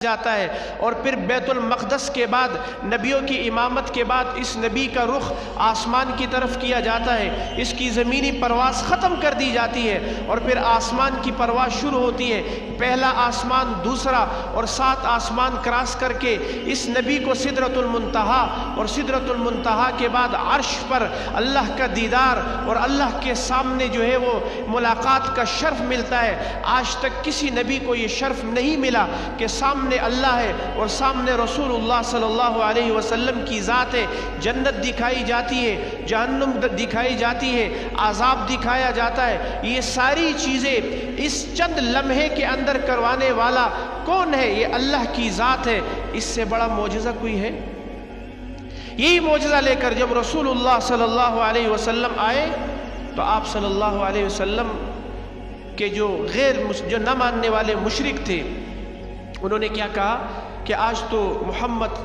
جاتا ہے، اور پھر بیت المقدس کے بعد نبیوں کی امامت کے بعد اس نبی کا رخ آسمان کی طرف کیا جاتا ہے، اس کی زمینی پرواز ختم کر دی جاتی ہے اور پھر آسمان کی پرواز شروع ہوتی ہے، پہلا آسمان، دوسرا اور 7 آسمان کراس کر کے اس نبی کو سدرۃ المنتہا، اور سدرۃ المنتہا کے بعد عرش پر اللہ کا دیدار اور اللہ کے سامنے جو ہے وہ ملاقات کا شرف ملتا ہے۔ آج تک کسی نبی کو یہ شرف نہیں ملا کہ سامنے اللہ ہے اور سامنے رسول اللہ صلی اللہ علیہ وسلم کی ذات ہے۔ جنت دکھائی جاتی ہے، جہنم دکھائی جاتی ہے، عذاب دکھایا جاتا ہے۔ یہ ساری چیزیں اس چند لمحے کے اندر کروانے والا کون ہے؟ یہ اللہ کی ذات ہے۔ اس سے بڑا معجزہ کوئی ہے؟ یہی معجزہ لے کر جب رسول اللہ صلی اللہ علیہ وسلم آئے تو آپ صلی اللہ علیہ وسلم کے جو نہ ماننے والے مشرک تھے، انہوں نے کیا کہا کہ آج تو محمد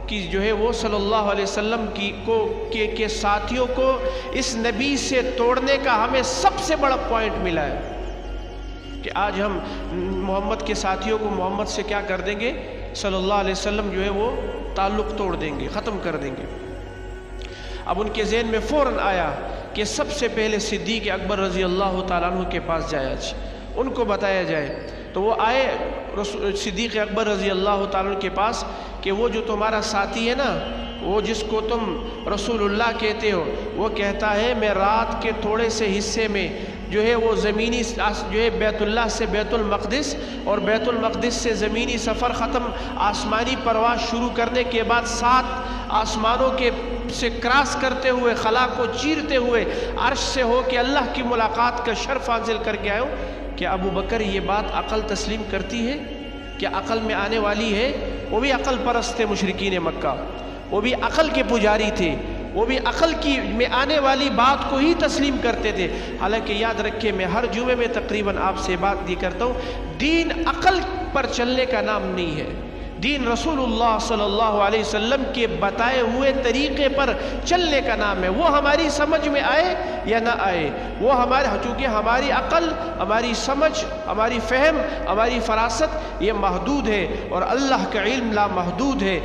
کی جو ہے وہ صلی اللہ علیہ وسلم کے ساتھیوں کو اس نبی سے توڑنے کا ہمیں سب سے بڑا پوائنٹ ملا ہے کہ آج ہم محمد کے ساتھیوں کو محمد سے کیا کر دیں گے؟ صلی اللہ علیہ وسلم جو ہے وہ تعلق توڑ دیں گے، ختم کر دیں گے۔ اب ان کے ذہن میں فوراً آیا کہ سب سے پہلے صدیق اکبر رضی اللہ تعالیٰ عنہ کے پاس جایا جائے، ان کو بتایا جائے۔ تو وہ آئے صدیق اکبر رضی اللہ تعالیٰ عنہ کے پاس کہ وہ جو تمہارا ساتھی ہے نا، وہ جس کو تم رسول اللہ کہتے ہو، وہ کہتا ہے میں رات کے تھوڑے سے حصے میں جو ہے وہ زمینی جو ہے بیت اللہ سے بیت المقدس اور بیت المقدس سے زمینی سفر ختم، آسمانی پرواز شروع کرنے کے بعد 7 آسمانوں کے سے کراس کرتے ہوئے، خلا کو چیرتے ہوئے عرش سے ہو کے اللہ کی ملاقات کا شرف حاصل کر کے آئے ہو۔ کیا ابو بکر یہ بات عقل تسلیم کرتی ہے؟ کیا عقل میں آنے والی ہے؟ وہ بھی عقل پرست تھے مشرکین مکہ، وہ بھی عقل کے پجاری تھے، وہ بھی عقل کی میں آنے والی بات کو ہی تسلیم کرتے تھے۔ حالانکہ یاد رکھے، میں ہر جمعے میں تقریباً آپ سے بات یہ کرتا ہوں، دین عقل پر چلنے کا نام نہیں ہے، دین رسول اللہ صلی اللہ علیہ وسلم کے بتائے ہوئے طریقے پر چلنے کا نام ہے۔ وہ ہماری سمجھ میں آئے یا نہ آئے، وہ چونکہ ہماری عقل، ہماری سمجھ، ہماری فہم، ہماری فراست یہ محدود ہے اور اللہ کا علم لا محدود ہے،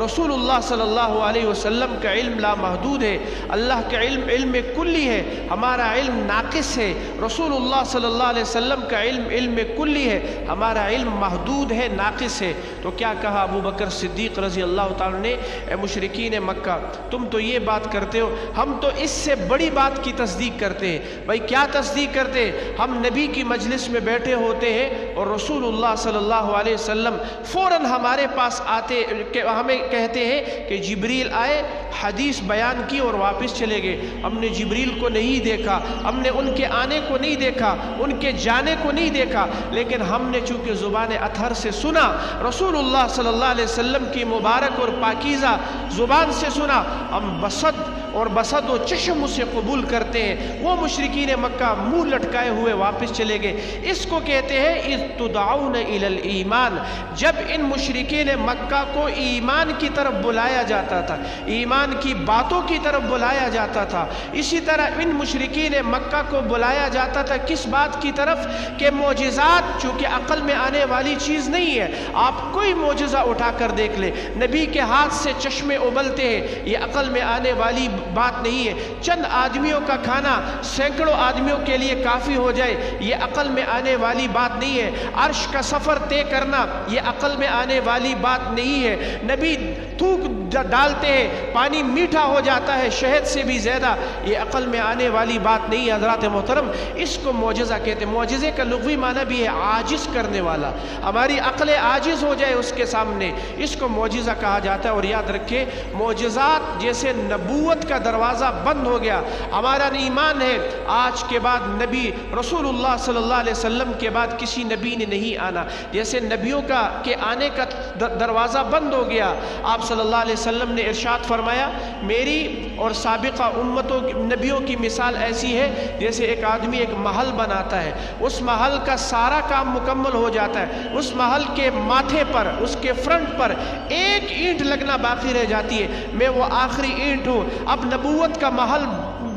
رسول اللہ صلی اللہ علیہ وسلم کا علم لا محدود ہے۔ اللہ کا علم کلی ہے، ہمارا علم ناقص ہے۔ رسول اللہ صلی اللہ علیہ وسلم کا علم کلی ہے، ہمارا علم محدود ہے، ناقص ہے۔ تو کیا کہا ابو بکر صدیق رضی اللہ تعالیٰ نے؟ اے مشرکین مکہ، تم تو یہ بات کرتے ہو، ہم تو اس سے بڑی بات کی تصدیق کرتے ہیں۔ بھائی کیا تصدیق کرتے ہیں؟ ہم نبی کی مجلس میں بیٹھے ہوتے ہیں اور رسول اللہ صلی اللہ علیہ وسلم فوراً ہمارے پاس آتے، ہمیں کہتے ہیں کہ جبریل آئے، حدیث بیان کی اور واپس چلے گئے۔ ہم نے جبریل کو نہیں دیکھا، ہم نے ان کے آنے کو نہیں دیکھا، ان کے جانے کو نہیں دیکھا، لیکن ہم نے چونکہ زبان اطہر سے سنا، رسول اللہ صلی اللہ علیہ وسلم کی مبارک اور پاکیزہ زبان سے سنا، ہم بصد و چشم اسے قبول کرتے ہیں۔ وہ مشرکین مکہ منہ لٹکائے ہوئے واپس چلے گئے۔ اس کو کہتے ہیں اذ تدعون الی الایمان، جب ان مشرکین مکہ کو ایمان کی طرف بلایا جاتا تھا، ایمان کی باتوں کی طرف بلایا جاتا تھا، اسی طرح ان مشرکین مکہ کو بلایا جاتا تھا کس بات کی طرف؟ کہ معجزات، چونکہ عقل میں آنے والی چیز نہیں ہے، آپ کوئی معجزہ اٹھا کر دیکھ لیں، نبی کے ہاتھ سے چشمے ابلتے ہیں، یہ عقل میں آنے والی بات نہیں ہے۔ چند آدمیوں کا کھانا سینکڑوں آدمیوں کے لیے کافی ہو جائے، یہ عقل میں آنے والی بات نہیں ہے۔ عرش کا سفر طے کرنا یہ عقل میں آنے والی بات نہیں ہے۔ نبی تھوک ڈالتے ہیں، پانی میٹھا ہو جاتا ہے شہد سے بھی زیادہ، یہ عقل میں آنے والی بات نہیں ہے حضرات محترم۔ اس کو معجزہ کہتے ہیں۔ معجزے کا لغوی معنی بھی ہے عاجز کرنے والا، ہماری عقل عاجز ہو جائے اس کے سامنے، اس کو معجزہ کہا جاتا ہے۔ اور یاد رکھے، معجزات جیسے نبوت کا دروازہ بند ہو گیا، ہمارا ایمان ہے آج کے بعد نبی رسول اللہ صلی اللہ علیہ وسلم کے بعد کسی نبی نے نہیں آنا، جیسے نبیوں کے آنے کا دروازہ بند ہو گیا۔ آپ صلی اللہ علیہ وسلم نے ارشاد فرمایا، میری اور سابقہ امتوں نبیوں کی مثال ایسی ہے جیسے ایک آدمی ایک محل بناتا ہے، اس محل کا سارا کام مکمل ہو جاتا ہے، اس محل کے ماتھے پر، اس کے فرنٹ پر ایک اینٹ لگنا باقی رہ جاتی ہے، میں وہ آخری اینٹ ہوں۔ اب نبوت کا محل